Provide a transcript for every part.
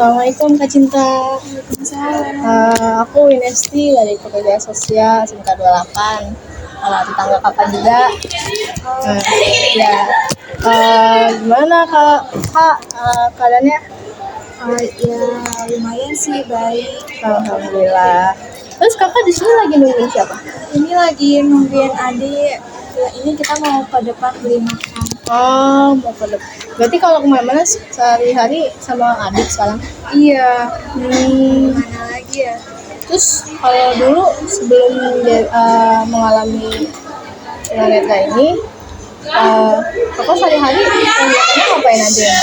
Assalamualaikum Kak Cinta. Aku Winesti dari Pekerja Sosial SMK 28. Tetangga kakak juga. Ya. Gimana kak keadaannya? Ya lumayan sih, baik. Alhamdulillah. Terus kakak di sini lagi nungguin siapa? Ini lagi nungguin adik. Ya, ini kita mau ke depan beli makan. Oh, mau ke depan. Berarti kalau kemana-mana sehari-hari sama adik sekarang? Iya. Mana lagi ya? Terus kalau dulu sebelum mengalami tunanetra ini, kakak sehari-hari kegiatannya ngapain aja ya?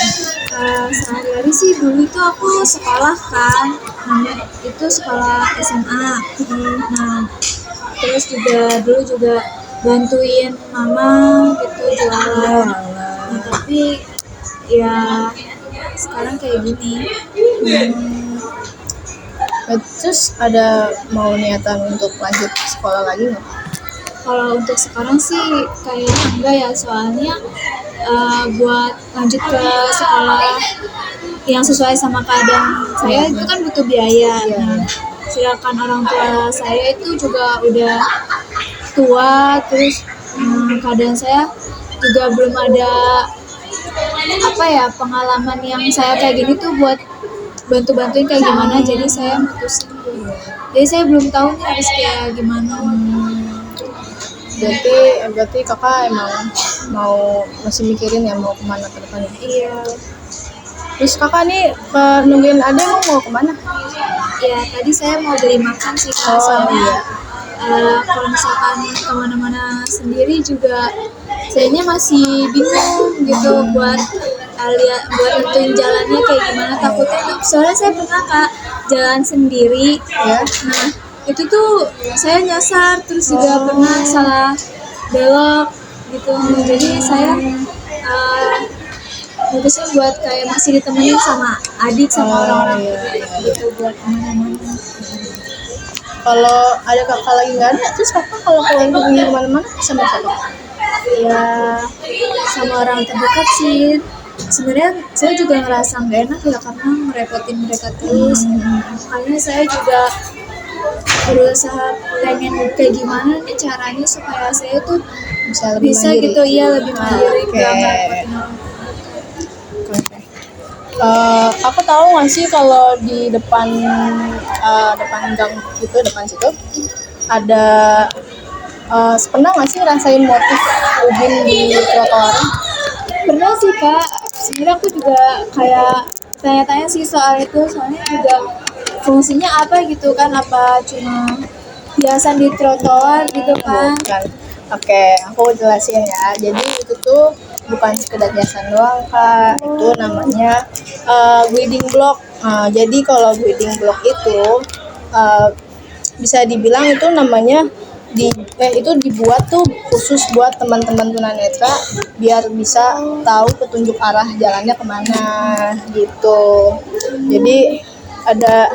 Sehari-hari sih dulu itu aku sekolah kan. Itu sekolah SMA. Nah, terus dulu juga bantuin mama gitu jualan. Nah, tapi ya sekarang kayak gini. Terus ada mau niatan untuk lanjut sekolah lagi nggak? Kalau untuk sekarang sih kayaknya enggak ya, soalnya buat lanjut ke sekolah yang sesuai sama keadaan saya itu kan butuh biaya. Nah, sedangkan orang tua saya itu juga udah tua, terus keadaan saya juga belum ada pengalaman yang saya kayak gini tuh buat bantu-bantuin kayak gimana, jadi saya mutusin dulu. Jadi saya belum tahu nih harus kayak gimana. Berarti kakak emang mau masih mikirin ya mau kemana ke depannya? Iya. Terus kakak nih nungguin adek mau kemana? Ya tadi saya mau beli makan sih, soalnya kalau misalkan kemana-mana sendiri juga sayanya masih bingung gitu buat nentuin jalannya kayak gimana, takutnya tuh soalnya saya pernah Kak jalan sendiri ya. Nah itu tuh saya nyasar, terus juga pernah salah belok gitu. Jadi saya mutusin buat kayak masih ditemenin sama adik sama orang-orang gitu buat kemana-mana. Kalau ada kakak lagi nggak ada, terus kakak kalau pergi kemana-mana sama siapa? Ya sama orang terdekat sih. Sebenarnya saya juga ngerasa nggak enak ya karena merepotin mereka terus. Makanya saya juga berusaha pengen kayak gimana nih caranya supaya saya tuh bisa gitu ya, lebih mandiri, nggak merepotin orang. Aku tahu nggak sih kalau di depan gang gitu, depan situ ada pernah nggak sih rasain motif ubin di trotoar? Pernah sih Kak, sebenarnya aku juga kayak tanya-tanya sih soal itu, soalnya juga fungsinya apa gitu kan, apa cuma hiasan di trotoar gitu kan? Oke, aku jelasin ya. Jadi itu tuh bukan sekedar hiasan doang Kak, itu namanya guiding block. Jadi kalau guiding block itu bisa dibilang itu namanya itu dibuat tuh khusus buat teman-teman tunanetra biar bisa tahu petunjuk arah jalannya kemana gitu. Jadi ada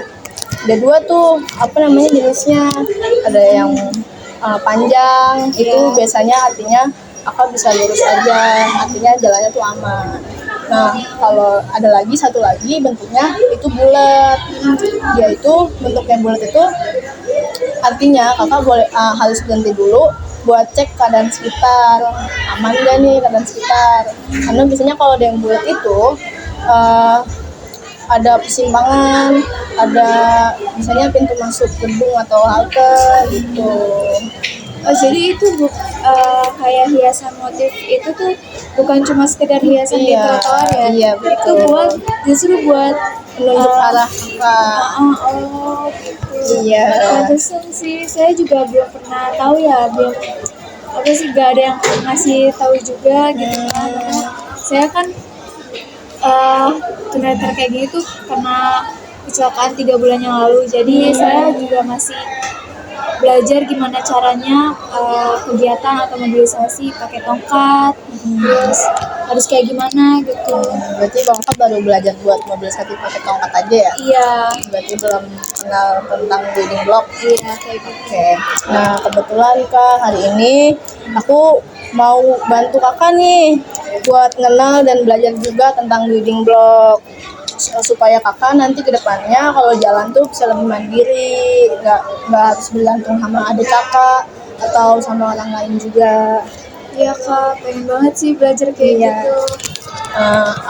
dua tuh jenisnya, ada yang panjang itu biasanya artinya kakak bisa lurus aja, artinya jalannya tuh aman. Nah kalau ada satu lagi bentuknya itu bulat, yaitu bentuknya bulat itu artinya kakak boleh harus berhenti dulu buat cek keadaan sekitar, aman gak nih keadaan sekitar. Karena biasanya kalau ada yang bulat itu ada persimpangan, ada misalnya pintu masuk gedung atau halte gitu. Jadi itu kayak hiasan motif itu tuh bukan cuma sekedar hiasan di trotoar ya? Iya, betul. Itu justru buat menunjuk arah gitu. Iya. Pantesan sih, saya juga belum pernah tahu ya, gak ada yang ngasih tahu juga gitu kan. Saya kan tunanetra kayak gini tuh karena kecelakaan 3 bulan yang lalu, jadi saya juga masih belajar gimana caranya kegiatan atau mobilisasi pakai tongkat, terus harus kayak gimana gitu. Berarti kakak baru belajar buat mobilisasi pakai tongkat aja ya? Iya. Berarti belum kenal tentang guiding block? Iya, kayak gitu. Oke. Nah kebetulan Kak hari ini aku mau bantu kakak nih buat kenal dan belajar juga tentang guiding block. supaya kakak nanti ke depannya kalau jalan tuh bisa lebih mandiri, nggak harus bergantung sama adik kakak atau sama orang lain juga. Iya kak, pengen banget sih belajar kayak Iya. gitu.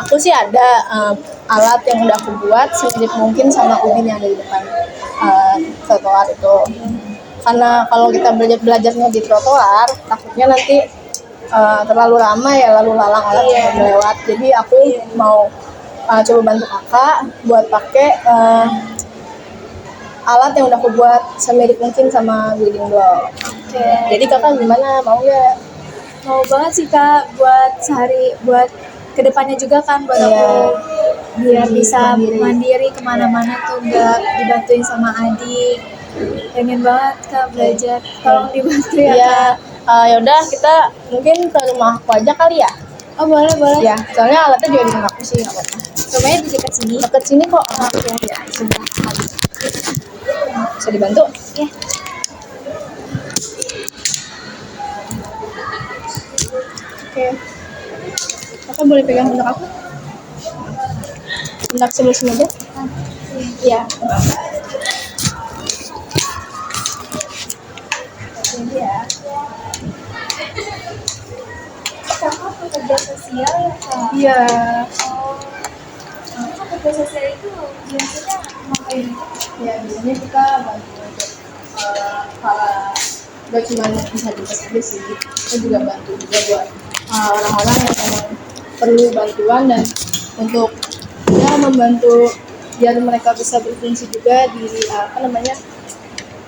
Aku sih ada alat yang udah aku buat semirip mungkin sama ubin yang ada di depan trotoar itu. Karena kalau kita belajarnya di trotoar, takutnya nanti terlalu ramai ya, lalu lalang orang yang lewat. Jadi aku mau coba bantu kakak buat pakai alat yang udah aku buat semirip mungkin sama building block. Oke. Jadi kakak gimana, mau nggak? Mau banget sih kak, buat sehari, buat kedepannya juga kan, buat aku biar bisa mandiri kemana-mana tuh, nggak dibantuin sama adik. Pengen banget kak belajar, tolong dibantu ya kak. Yaudah kita mungkin ke rumah aku aja kali ya. Oh boleh boleh. Ya, soalnya alatnya juga di rumah aku sih, nggak apa-apa. Rumahnya di dekat sini. Deket sini kok. Ya, sebelah. Bisa dibantu? Ya. Oke. Kakak boleh pegang pundak aku? Pundak sebelah sini aja? Iya. Ini ya. Kakak pekerja sosial ya kak? Iya. Pekerja sosial itu biasanya ngapain? Ya, biasanya kita bantu untuk para gak cuma disabilitas aja sih, kita juga bantu juga buat orang-orang yang memang perlu bantuan dan untuk ya membantu biar mereka bisa berfungsi juga di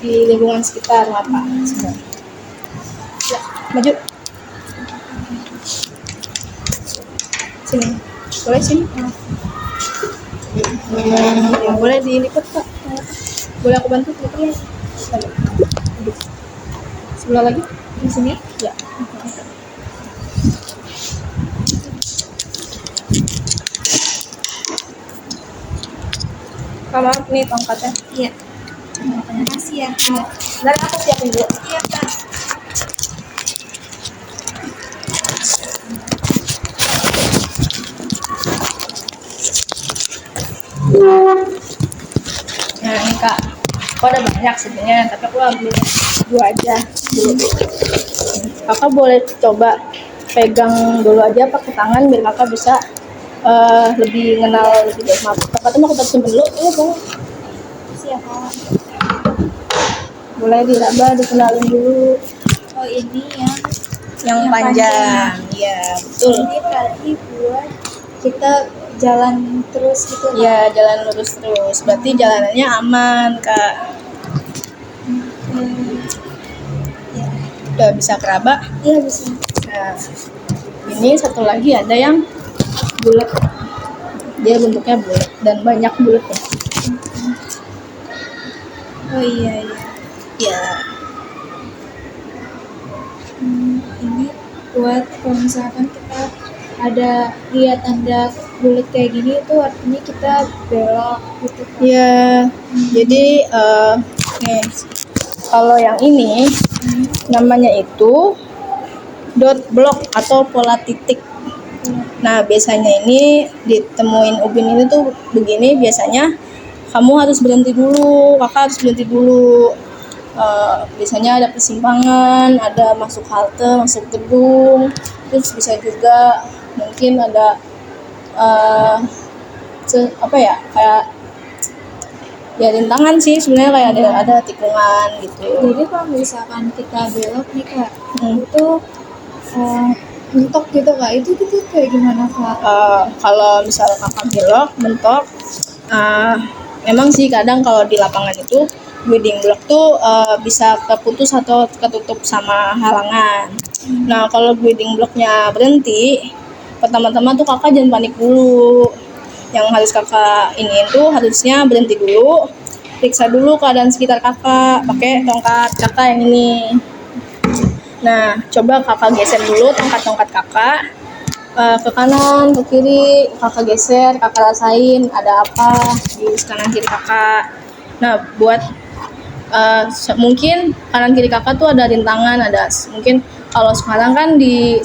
di lingkungan sekitar apa sebenarnya. Ya, maju. Sini, boleh sini. Ya, boleh dilipat kak. Boleh aku bantu? Boleh. Sebelah lagi di sini. Ya. Kamu nih tongkatnya. Iya. Terima kasih ya kak. Ntar aku siapin dulu. Iya kak. Nah ini kak, aku ada banyak sebenarnya, tapi aku ambil dua aja dulu. Kakak boleh coba pegang dulu aja pakai tangan biar kakak bisa lebih mengenal lebih baik. Maaf, kakak tuh mau aku simpen dulu. Boleh. Siapa? Boleh diraba, dikenalin dulu. Oh ini ya. Yang panjang. Iya betul. Ini tadi buat kita jalan terus gitu. Iya jalan lurus terus. Berarti jalanannya aman kak. Ya. Udah bisa keraba. Iya bisa. Nah, ini satu lagi ada yang bulat. Dia bentuknya bulat dan banyak bulatnya. Oh iya iya. Ya. Ini buat kalau misalkan kita ada lihat tanda bulat kayak gini itu artinya kita belok gitu kan. Ya. Jadi nih kalau yang ini namanya itu dot block atau pola titik. Nah biasanya ini ditemuin ubin ini tuh begini, biasanya kamu harus berhenti dulu, kakak harus berhenti dulu. Biasanya ada persimpangan, ada masuk halte, masuk gedung, terus bisa juga mungkin ada kayak ya rintangan sih sebenarnya, kayak ada tikungan gitu. Jadi kalau misalkan kita belok nih kak, itu mentok gitu kak, itu kayak gimana kak? Kalau misal kakak belok mentok, memang sih kadang kalau di lapangan itu building block tuh bisa keputus atau ketutup sama halangan. Nah kalau building blocknya berhenti, pertama-tama tuh kakak jangan panik dulu. Yang harus kakak ini tuh harusnya berhenti dulu, periksa dulu keadaan sekitar kakak pakai tongkat kakak yang ini. Nah coba kakak geser dulu tongkat kakak ke kanan, ke kiri, kakak geser, kakak rasain ada apa di kanan kiri kakak. Nah buat mungkin kanan kiri kakak tuh ada rintangan, ada mungkin kalau sekarang kan di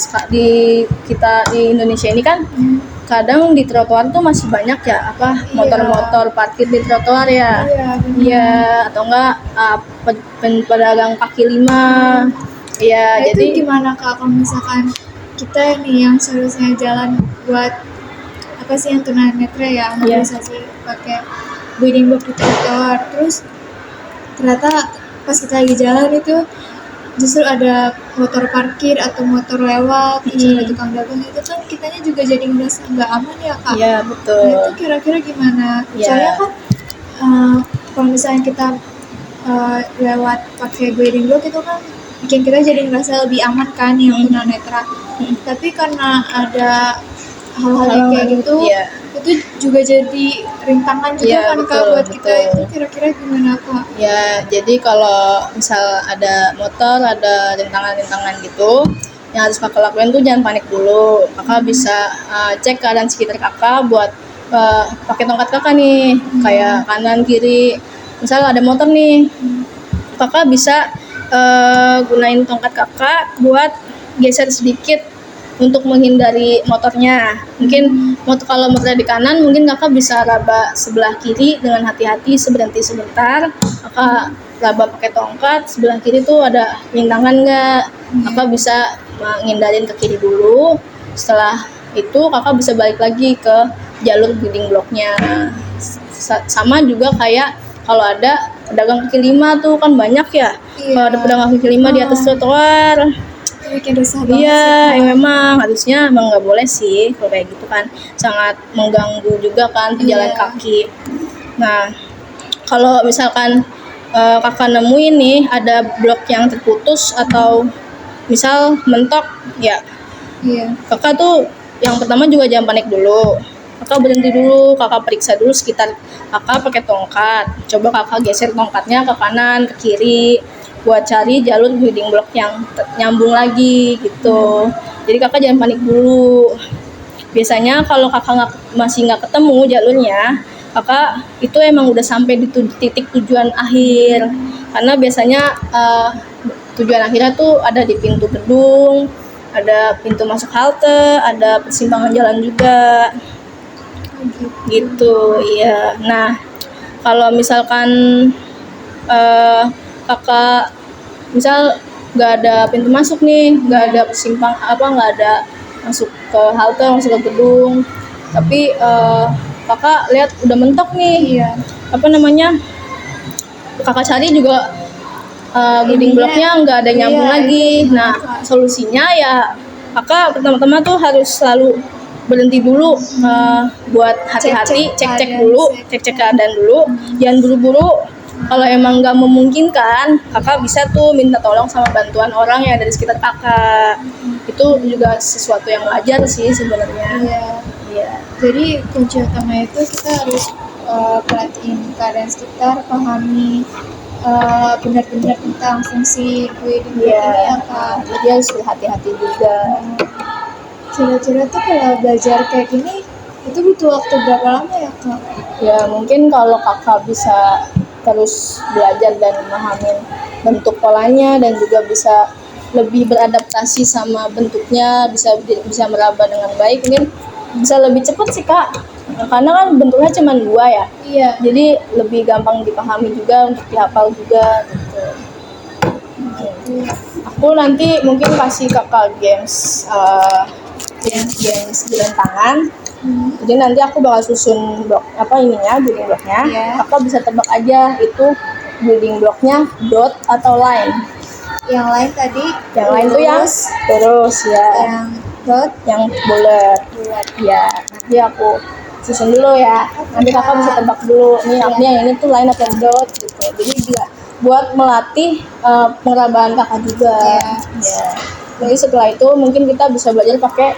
kita di Indonesia ini kan kadang di trotoar tuh masih banyak ya motor-motor parkir di trotoar ya. Iya, atau enggak pedagang kaki lima. Iya, Nah, jadi itu gimana Kak kalau misalkan kita nih yang seharusnya jalan buat apa sih yang tunanetra ya, mobilisasi pakai guiding block di trotoar, terus ternyata pas kita lagi jalan itu justru ada motor parkir atau motor lewat, terus ada tukang dagang, itu kan kitanya juga jadi ngerasa nggak aman ya Kak. Iya, betul. Nah itu kira-kira gimana? Iya. Soalnya kan kalau misalnya kita lewat pakai guiding block itu kan bikin kita jadi ngerasa lebih aman kan yang tunanetra. Tapi karena ada hal-hal yang kayak gitu, itu juga jadi rintangan juga kan Kak buat kita. Itu kira-kira gimana Kak? Ya, jadi kalau misal ada motor, ada rintangan-rintangan gitu, yang harus kakak lakuin tuh jangan panik dulu. Kakak bisa cek keadaan sekitar kakak buat pakai tongkat kakak nih, kayak kanan kiri. Misal ada motor nih, kakak bisa gunain tongkat kakak buat geser sedikit untuk menghindari motornya. Mungkin kalau motornya di kanan, mungkin kakak bisa raba sebelah kiri dengan hati-hati, berhenti sebentar. Kakak raba pakai tongkat, sebelah kiri tuh ada rintangan nggak? Kakak bisa menghindarin ke kiri dulu. Setelah itu kakak bisa balik lagi ke jalur guiding blocknya. Sama juga kayak kalau ada pedagang kaki lima tuh kan banyak ya. Kalau ada pedagang kaki lima di atas trotoar, bikin resah banget. Iya, memang harusnya nggak boleh sih kalau kayak gitu kan, sangat mengganggu juga kan pejalan kaki. Nah, kalau misalkan kakak nemuin nih ada blok yang terputus atau misal mentok, ya kakak tuh yang pertama juga jangan panik dulu. Kakak berhenti dulu, kakak periksa dulu sekitar kakak pakai tongkat. Coba kakak geser tongkatnya ke kanan, ke kiri, buat cari jalur guiding block yang nyambung lagi gitu. Jadi kakak jangan panik dulu. Biasanya kalau kakak masih nggak ketemu jalurnya, kakak itu emang udah sampai di titik tujuan akhir. Karena biasanya tujuan akhirnya tuh ada di pintu gedung, ada pintu masuk halte, ada persimpangan jalan juga. Gitu, iya. Nah, kalau misalkan kakak misal nggak ada pintu masuk nih, nggak ada nggak ada masuk ke halte, masuk ke gedung, tapi kakak lihat udah mentok nih, kakak cari juga guiding blocknya nggak ada nyambung lagi. Nah, solusinya ya kakak pertama-tama tuh harus selalu berhenti dulu, buat hati-hati, cek keadaan dulu, jangan buru-buru. Kalau emang nggak memungkinkan, kakak bisa tuh minta tolong sama bantuan orang yang dari sekitar kakak. Itu juga sesuatu yang wajar sih sebenarnya. Iya. Jadi kunci utama itu kita harus perhatiin keadaan sekitar, pahami benar-benar tentang fungsi guiding block ini ya Kak. Jadi harus hati-hati juga. Kira-kira tuh kalau belajar kayak gini itu butuh waktu berapa lama ya Kak? Ya mungkin kalau kakak bisa terus belajar dan memahami bentuk polanya dan juga bisa lebih beradaptasi sama bentuknya, bisa meraba dengan baik, mungkin bisa lebih cepat sih Kak. Karena kan bentuknya cuma 2 ya. Iya. Jadi lebih gampang dipahami juga, untuk dihafal juga gitu. Aku nanti mungkin kasih kakak games jalan tangan. Jadi nanti aku bakal susun building blocknya. Kakak bisa tebak aja itu building blocknya dot atau line. Yang lain tadi? Yang lain tuh yang terus ya. Yang dot, yang bulat. Ya. Nanti aku susun dulu ya. Nanti kakak bisa tebak dulu. Nih yang ini tuh line atau dot gitu. Jadi juga buat melatih pengerabaan kakak juga. Ya. Jadi setelah itu mungkin kita bisa belajar pakai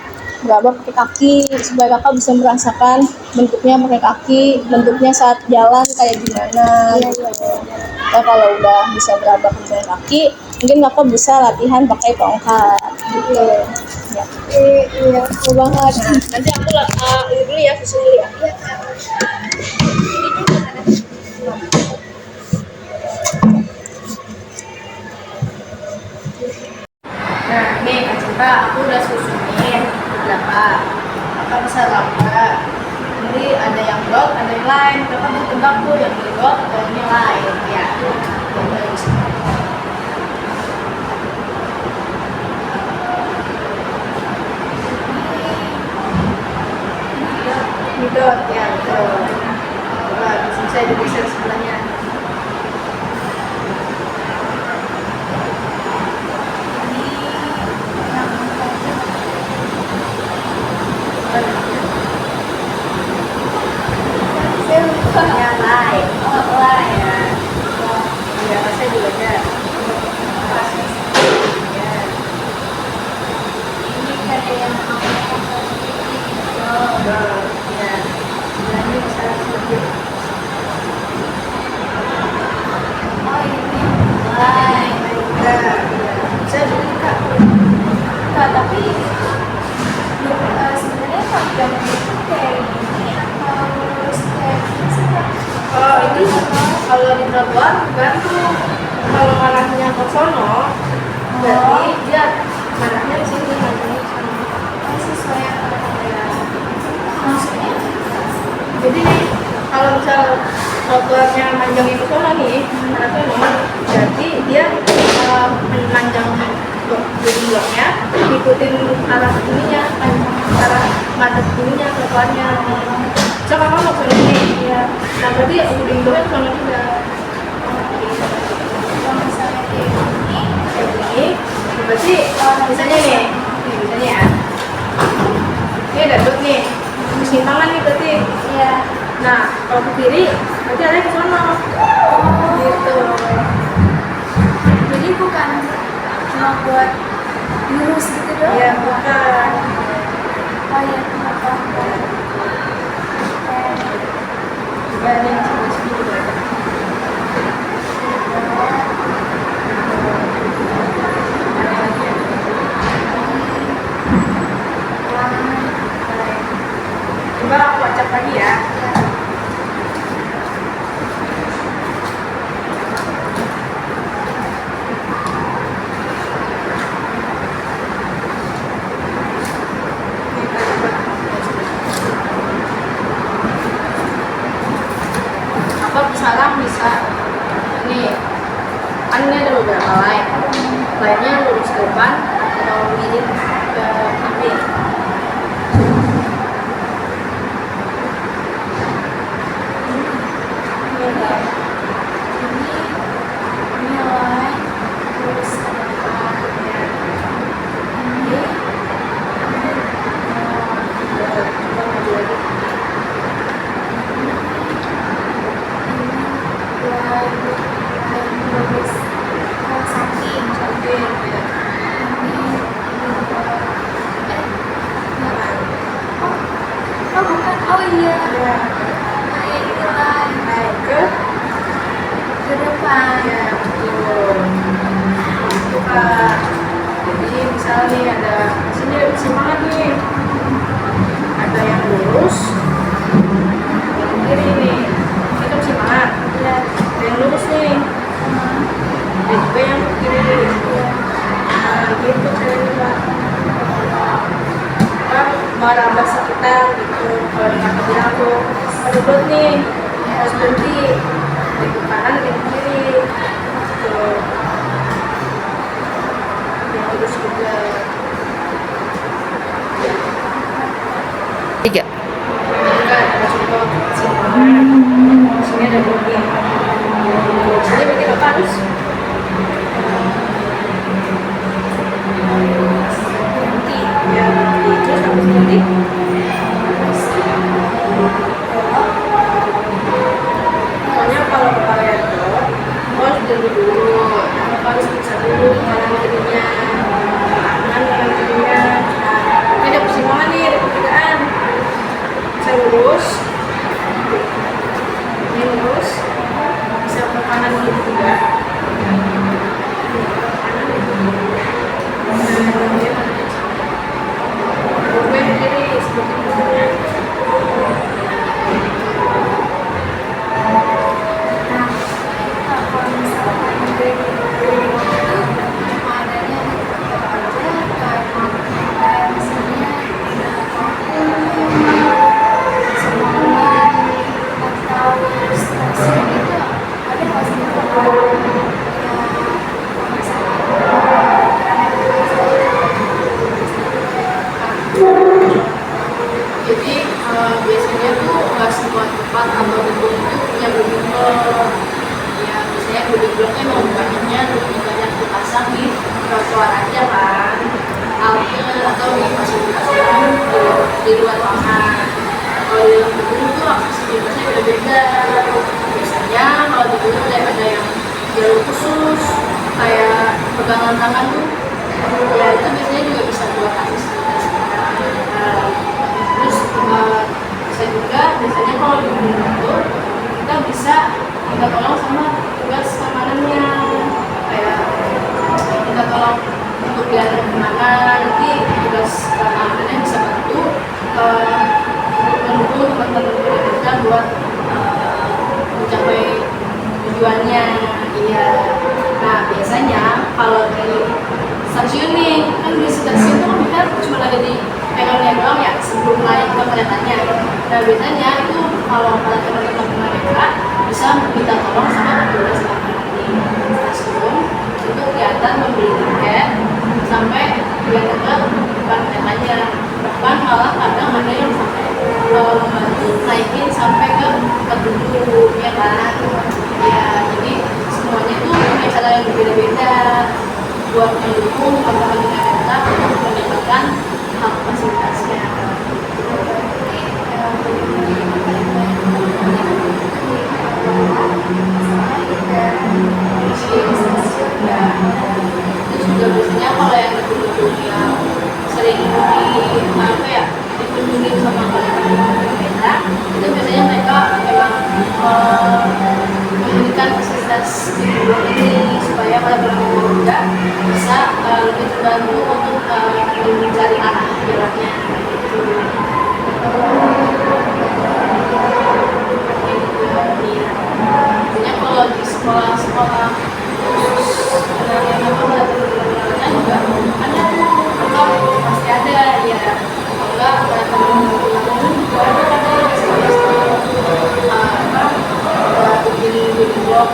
kaki supaya kakak bisa merasakan bentuknya pakai kaki, bentuknya saat jalan kayak gimana. Ya, kalau udah bisa meraba dengan kaki, mungkin kakak bisa latihan pakai tongkat gitu. Ya. Iya, seru banget. Nah, nanti aku ini dulu ya, susun dulu ya. Nah, Kak, aku udah susunin beberapa. Kakak bisa tebak. Jadi ada yang blok, ada yang lain. Kakak bisa tebak tuh yang ini blok atau yang lain. Ya. Midot, ya betul. Coba saya digeser sebelahnya. Yang lain. Oh, lain. Ya, saya juga ada. Ya. Ini kayak yang Oh, ya. Sebelahnya bisa sedikit. oh ini lain. Ya. Saya juga Kak. Kak, tapi sebenarnya program itu kayak gini atau kayak gini sih Kak? Oh, ini kalau di trotoar gantung. Kalau arahnya ke sono, berarti dia arahnya di sini, arahnya di sana. Oh, sesuai yang Ya. maksudnya Jadi nih, kalau misal trotoarnya manjangin ke sono nih, arah sono, berarti dia memanjang bloknya, ikutin arah ininya, arah macet ininya trotoarnya. So kakak mau ke sini, ya. Nah berarti ujung bloknya ke sono juga. kalau misalnya kayak gini Kayak gini, berarti misalnya nih, misalnya ya, ini ada dot nih, kesimpangan nih berarti. ya. Nah, kalau ke kiri, berarti ada ke sono. Gitu. Jadi bukan cuma buat lurus gitu doang. Iya, bukan. Oh iya, kenapa? Juga ada yang sebelah sini juga ada. Ada lagi ya. Coba aku acak lagi ya. Apa sekarang bisa nih, kan ini ada beberapa line. Line-nya lurus ke depan atau mirip ke kiri. Nilai terus ada ini Coba maju lagi. nilai terus ke samping Oke, ya. oh bukan, oh iya Ya. naik nilai Naik ke depan. ya, betul. Itu Kak. Jadi misalnya nih ada sini ada persimpangan nih. Ada yang lurus, yang kiri nih. Itu persimpangan. Ya. Ada yang lurus nih. Ada juga yang ke kiri. Nah, gitu caranya Kak. Kan merambah sekitar gitu. Kalau di kakak bilang tuh ada dot nih, harus berhenti. Ada ke kanan, ada ke kiri. Tuh. Yang lurus juga. Tiga. Kita ada contoh sini. Sini ada bodi. Sini berarti bapak harus Berhenti. ya berhenti. Terus habis berhenti pokoknya kalau bapak lihat tuh harus berhenti dulu. Nah, bapak harus bisa dulu kanan kirinya, kanan kirinya. Nah, ini ada persimpangan nih, ada pertigaan. Saya lurus, ini lurus, bisa ke kanan gitu juga. Gue ke kiri sebelum tempat atau gedung itu punya building block. Ya biasanya building blocknya mau banyaknya lebih banyak dipasang di trotoar aja kan, halte atau di fasilitas umum di luar ruangan. Kalau di dalam gedung itu aksesibilitasnya beda-beda. Biasanya kalau di gedung ada yang jalur khusus kayak pegangan tangan tuh, ya itu biasanya juga bisa buat aksesibilitas. Terus bisa juga biasanya kalau di gedung itu kita bisa minta tolong sama tugas keamanannya, kayak kita tolong untuk diantar kemana, nanti tugas keamanannya bisa bantu mendukung teman-teman kita buat mencapai tujuannya. Iya. Nah biasanya kalau di stasiun nih, kan di stasiun tuh kan kita cuma lagi di pegangnya doang ya sebelum naik ke keretanya. Nah biasanya itu kalau para teman-teman mereka bisa minta tolong sama petugas keamanan di stasiun untuk diantar membeli tiket sampai diantar ke depan keretanya. Bahkan malah kadang ada yang sampai membantu naikin sampai ke gedung, ya kan? Ya jadi semuanya itu punya cara yang berbeda-beda buat mendukung teman-teman kita untuk mendapatkan hak fasilitasnya. Terus juga biasanya kalau yang gedung-gedung yang sering dikunjungi sama kolektor beda, itu biasanya mereka memang memberikan fasilitas di gedung ini supaya para pengunjung juga bisa lebih terbantu untuk mencari arah jalannya. Biasanya kalau di sekolah-sekolah khusus yang pada teman-temannya juga ada tuh, pasti ada ya. Enggak pada teman-teman juga ada bikin blog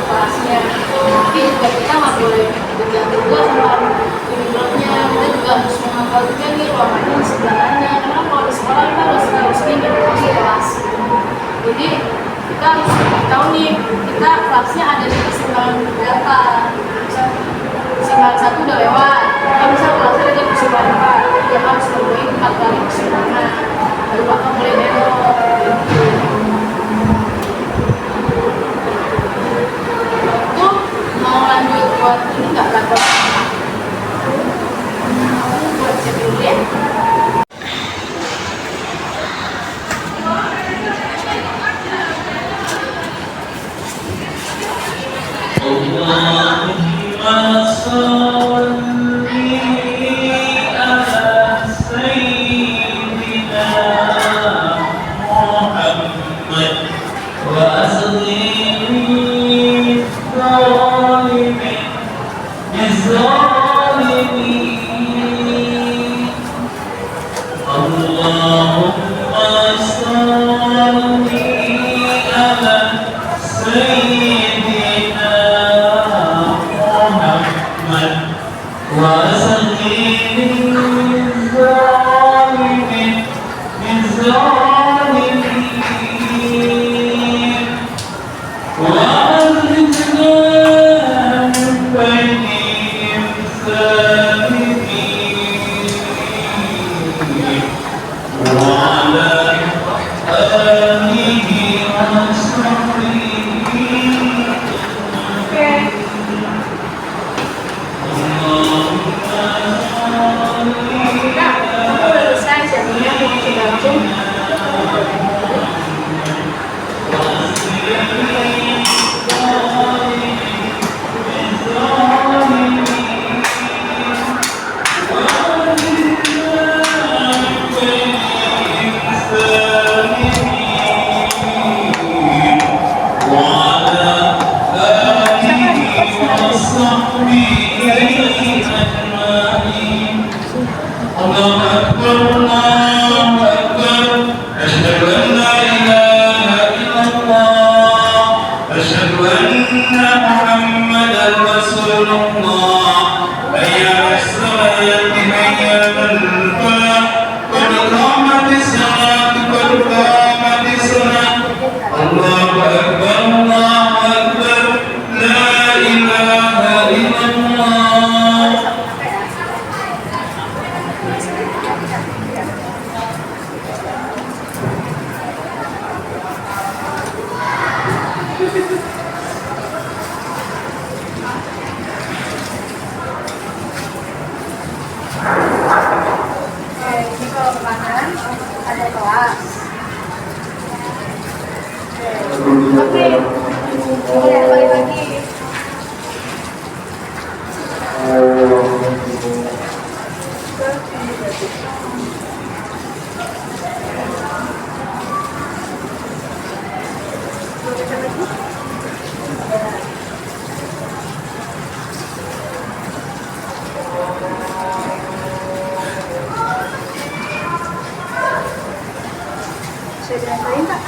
kelasnya. Tapi juga kita nggak boleh bergantung juga sama bikin blognya. Kita juga harus menghafal juga nih ruangannya di sebelah mana. Karena kalau di sekolah kita harus gini di kelas. Jadi kita harus tahu nih kita kelasnya ada di persimpangan berapa. Misal persimpangan 1 udah lewat, kita bisa kelasnya ada di persimpangan 4. Dia harus melalui 4 kali persimpangan. Baru bakal mulai belok. Itu mau lanjut buat ini nggak lapor? Buat siap dulu ya. Allahumma salli ala sayyidina Muhammad wa azlim zalimin. Allahumma salli ala sayyidina Oke, ini kalau ke kanan ada kelas. Oke, oke, balik lagi. Saya dirasain tak?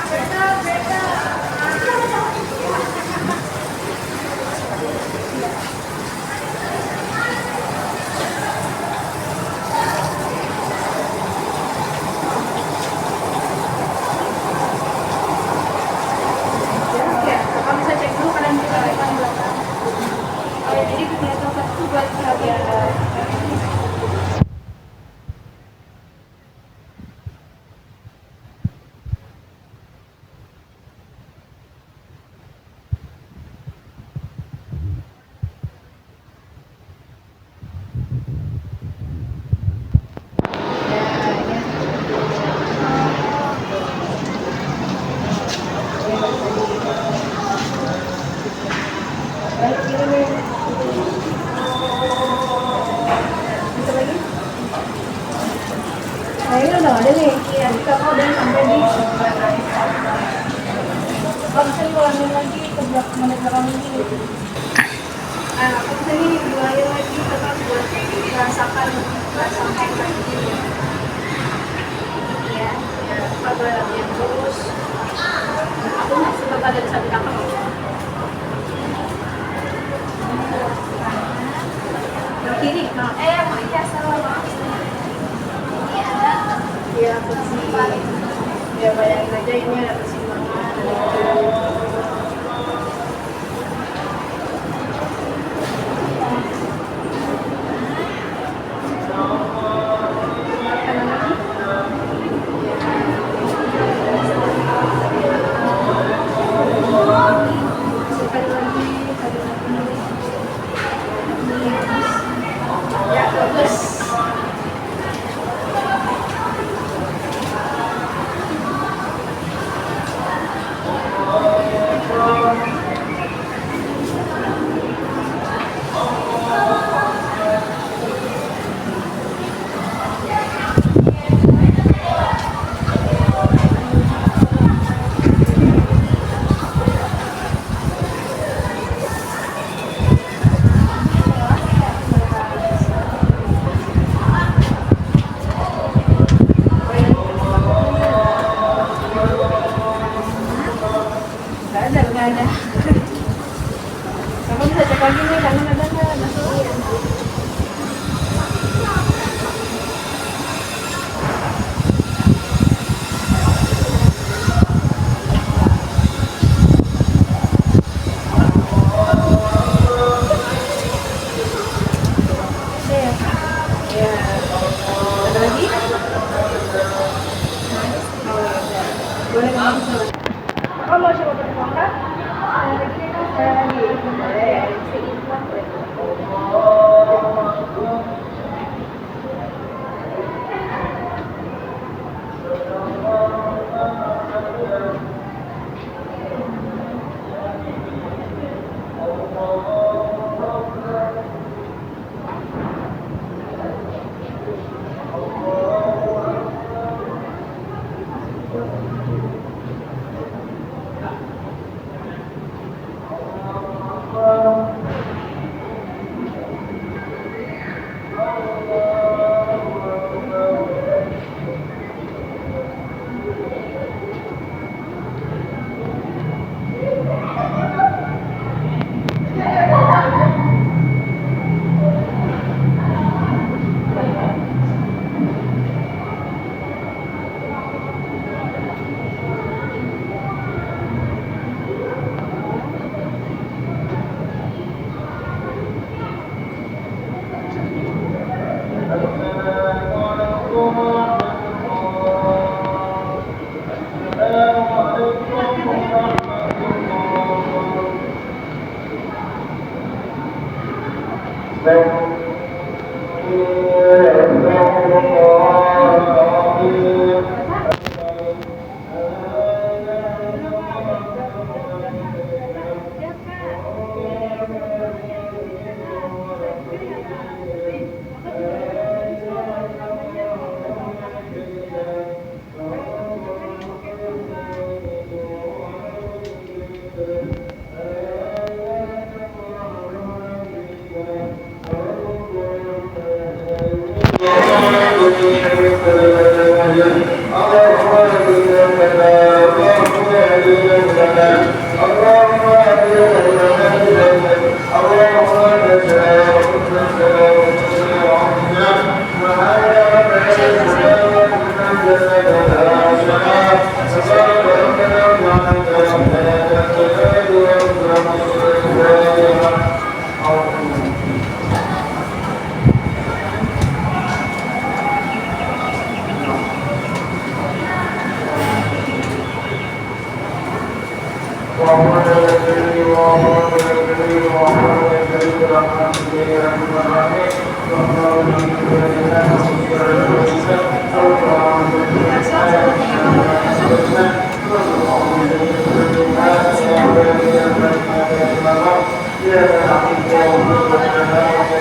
Ya, kakak bisa cek dulu kanan kiri depan belakang. Oh, jadi dunia tempat itu buat kalian. Nah ini udah ada nih, ya kakak udah sampai di kalau bisa diulangin lagi ke belakang ini gitu. Aku bisa nih diulangin lagi kakak buat merasakan kayak gini ya, kalau latihan terus aku masih bakal dari satu kakak yang kiri, nah mau iya salah ya kursi ya bayangin aja ini ada persimpangan ya bagus.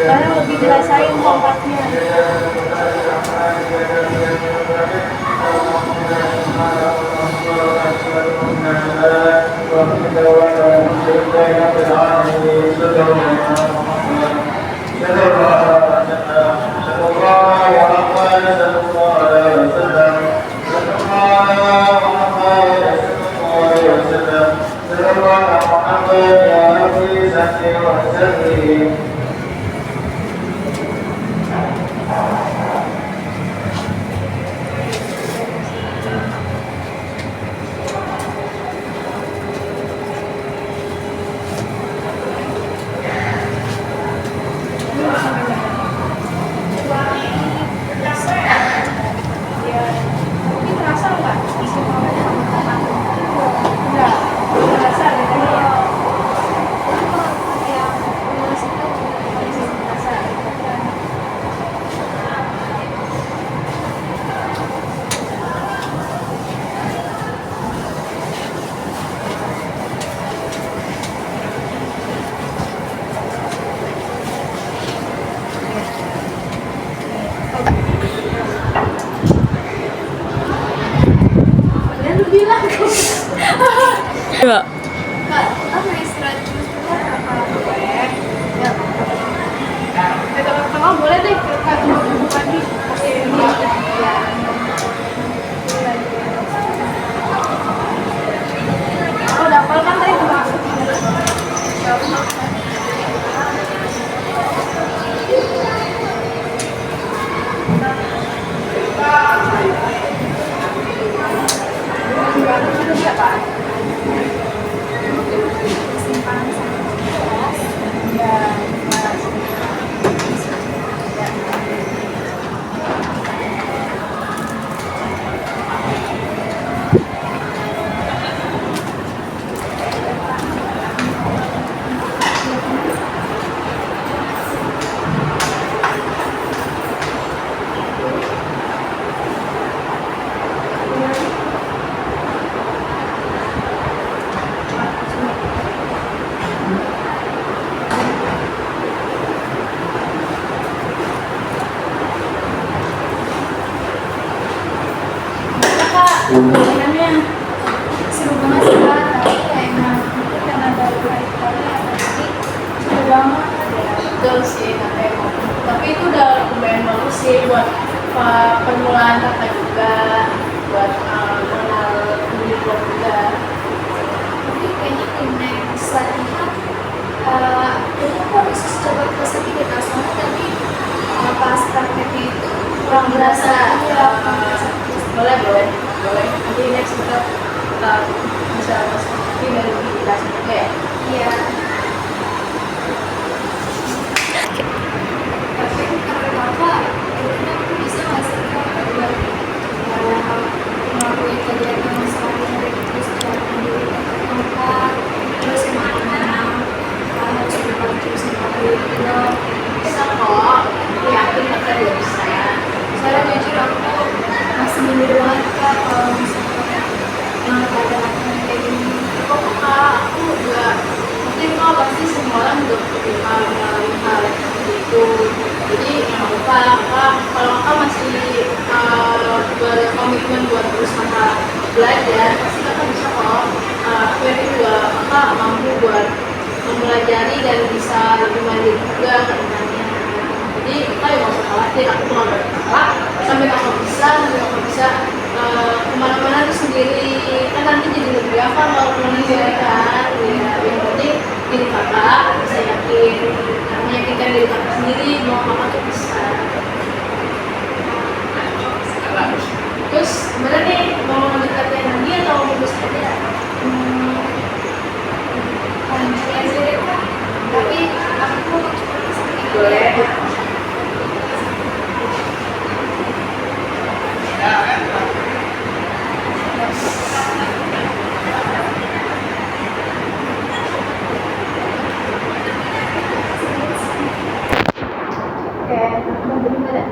Sekarang lebih dirasain kompaknya. Coba. Kak, apa istirahat dulu sebentar apa boleh? Ya. Kalau boleh deh, Kak, tunggu pagi. Oke, ya. Oh, udah hafal kan tadi tuh, Kak? Mainannya seru banget sih Kak, tapi kayaknya mungkin karena baru hari pertama jadi seru banget ya. Betul sih kata emang. Tapi itu udah lumayan bagus sih buat permulaan kakak juga, buat mengenal diri blog juga. Mungkin kayaknya di next latihan kita kok bisa coba kelas 3 Kak, soalnya tadi pas prakteknya itu kurang berasa. Iya, kurang berasa. Boleh. Nanti next kita bisa masuk dari kelas juga ya. Iya. Tapi karena Bapak, kayaknya aku bisa nggak sih Kak buat ngelakuin kegiatan sehari-hari terus jalan diri tempat terus kemana-mana harus dibantu sama beliau. Bisa kok, aku yakin kakak juga bisa. Soalnya jujur aku masih minder banget Kak kalau misalnya ada latihan kayak gini. Kok kakak, aku juga mungkin kok pasti semua orang juga pernah mengalami hal yang seperti itu. Jadi nggak apa-apa kak, kalau kakak masih berkomitmen buat terus kakak belajar, pasti kakak bisa kok. Aku yakin juga kakak mampu buat mempelajari dan bisa lebih mandiri juga ke depannya. Jadi kita ya nggak usah khawatir, aku cuma berkata sampai kakak bisa kemana-mana tuh sendiri, kan nanti jadi lebih apa kalau pulang sendiri kan. Ya yang penting diri kakak bisa yakin, meyakinkan diri kakak sendiri bahwa kakak tuh bisa. Terus sebenarnya nih mau lanjut latihan lagi atau mau fokus aja? Tapi aku boleh. Oke, mau beli mana?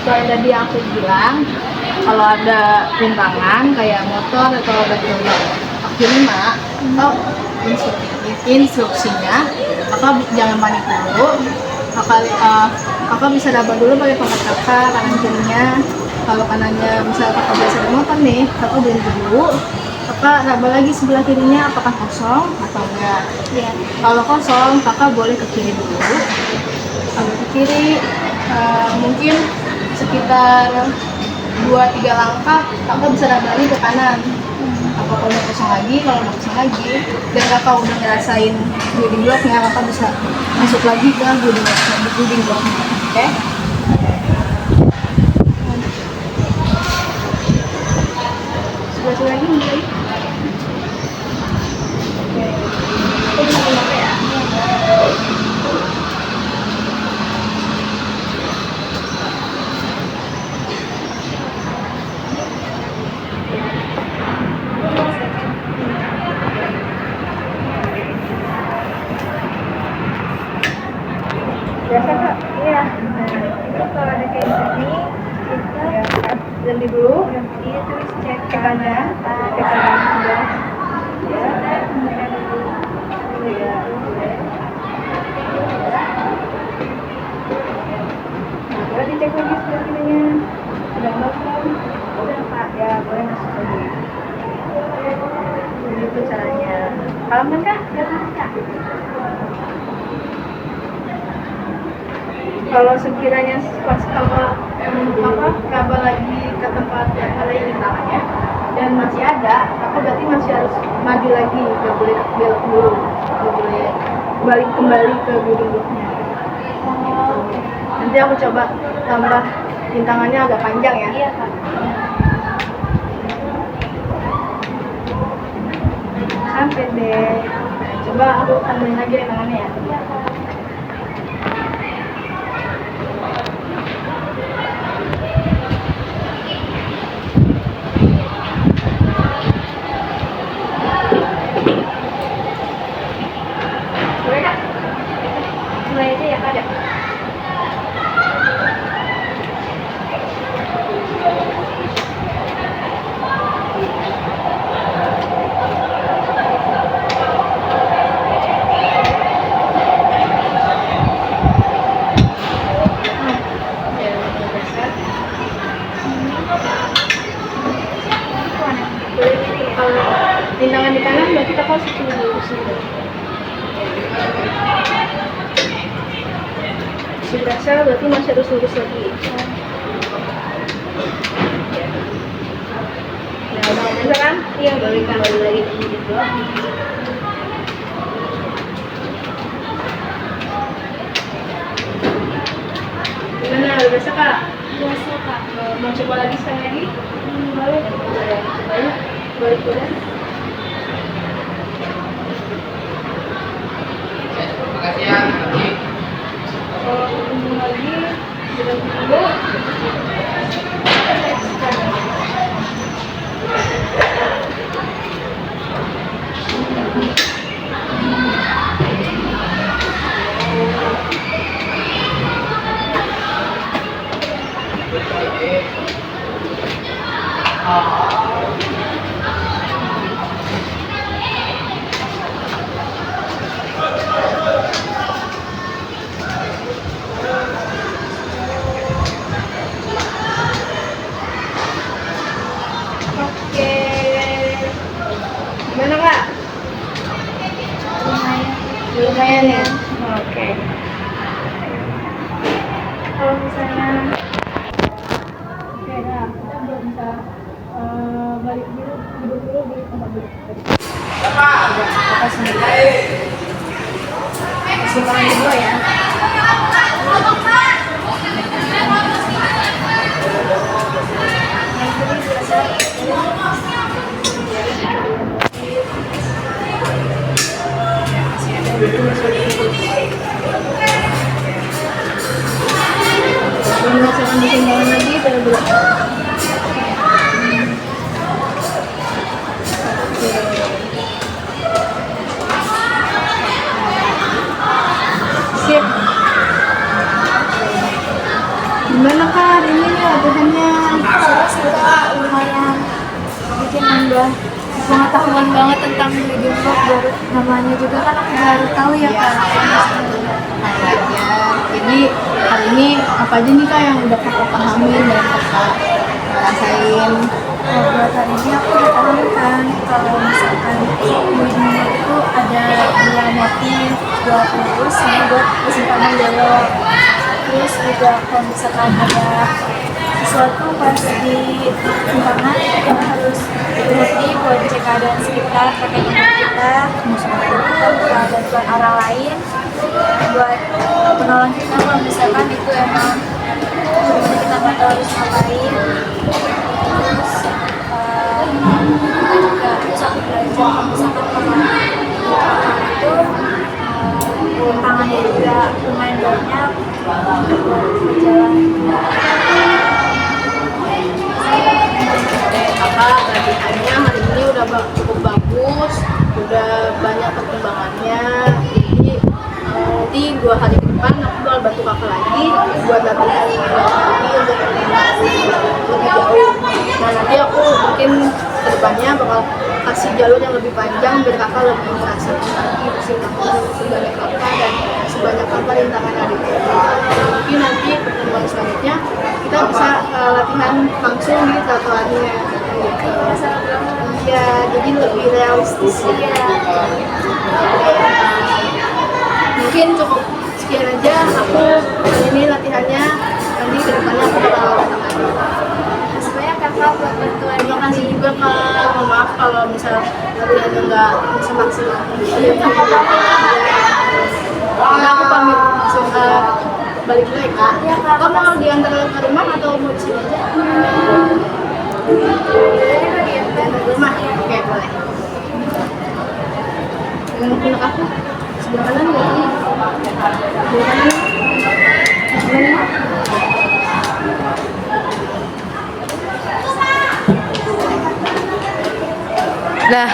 Sesuai tadi yang aku bilang, kalau ada rintangan kayak motor atau ada kaki lima atau instruksinya, kakak jangan panik dulu. Kakak bisa double dulu pakai tongkat kakak kanan kirinya. Kalau kanannya misal kakak biasa di motor nih, kakak berhenti dulu. Kakak raba lagi sebelah kirinya apakah kosong atau enggak. Ya. Kalau kosong, kakak boleh ke kiri dulu. Kalau ke kiri, mungkin sekitar 2-3 langkah kakak bisa raba lagi ke kanan. Apakah udah kosong lagi? Kalau udah kosong lagi dan kakak udah ngerasain building blocknya, kakak bisa masuk lagi ke building blocknya. Oke? Sebelah lagi mungkin. Oke. Itu bisa pakai ya. Kalem kan kak? Kalau sekiranya pas Kaba lagi ke tempat yang ada rintangannya dan masih ada, aku berarti masih harus maju lagi, nggak boleh belok dulu, nggak boleh balik kembali ke gunung bloknya. Nanti aku coba tambah rintangannya agak panjang ya. Iya kak. Sampai deh. Coba aku tambahin lagi rintangannya ya. Boleh kak? Mulai aja ya kak ya. Kalau rintangan di kanan berarti kakak harus lurus dulu. Si berasa berarti masih harus lurus lagi. Ya udah bisa kan? Iya, balik kembali lagi ke gitu. Gimana? Udah biasa kak? Biasa kak. Mau coba lagi sekali lagi? Boleh. Boleh. Balik boleh. Makasih ya. Kalau ketemu lagi, bilang dulu. Oke. Gimana kak? Lumayan. Lumayan ya? Oke. Kalau misalnya Oke, nah kita belum bisa balik dulu, duduk dulu di tempat duduk tadi. Apa sendiri? Simpangan dulu ya. Belum merasakan disimpangan lagi, baru dulu. Sip. Gimana kak hari ini latihannya? seru sih kak, lumayan bikin nambah pengetahuan banget tentang building block, baru namanya juga kan aku baru tahu ya kak. Highlightnya. Jadi hari ini apa aja nih kak yang udah kakak pahamin dan kakak rasain? Nah, buat hari ini aku udah tahu kan kalau misalkan building block itu ada dua motif, dua pelurus sama buat kesimpangan belok. Terus juga kalau misalkan ada sesuatu pas di simpangan kita harus berhenti buat cek keadaan sekitar pakai ingat kita, misalkan kita buka bantuan orang lain buat menolong kita kalau misalkan itu emang benar-benar kita nggak tahu harus ngapain. Terus kita juga bisa belajar kalau misalkan kalau di lapangan itu tangannya juga lumayan banyak buat berjalan. Kakak latihannya hari ini udah cukup bagus, udah banyak perkembangannya. Jadi nanti 2 hari ke depan aku bakal bantu kakak lagi buat latihan lagi untuk perkembangan lebih jauh. Nah nanti aku mungkin kedepannya bakal kasih jalur yang lebih panjang biar kakak lebih merasakan lagi persimpangan sebanyak apa dan sebanyak apa rintangan yang ada. Mungkin nanti pertemuan selanjutnya kita bisa latihan langsung di trotoarnya. Sama banget. Ya, jadi lebih realistis. Iya. Mungkin cukup sekian aja aku kali ini latihannya. Nanti kedepannya aku bakal datang lagi. Sebenarnya kakak buat bantuan Terima kasih juga Kak. Mohon maaf kalau misal latihannya nggak bisa maksimal. Nah, aku pamit langsung balik dulu ya Kak. Iya, Kak. Kak mau diantar ke rumah atau mau di sini aja? Diantar ke rumah? Oke, boleh. Dengan pundak aku sebelah kanan ya? Sebelah kanan. Sebelah kanan. Nah,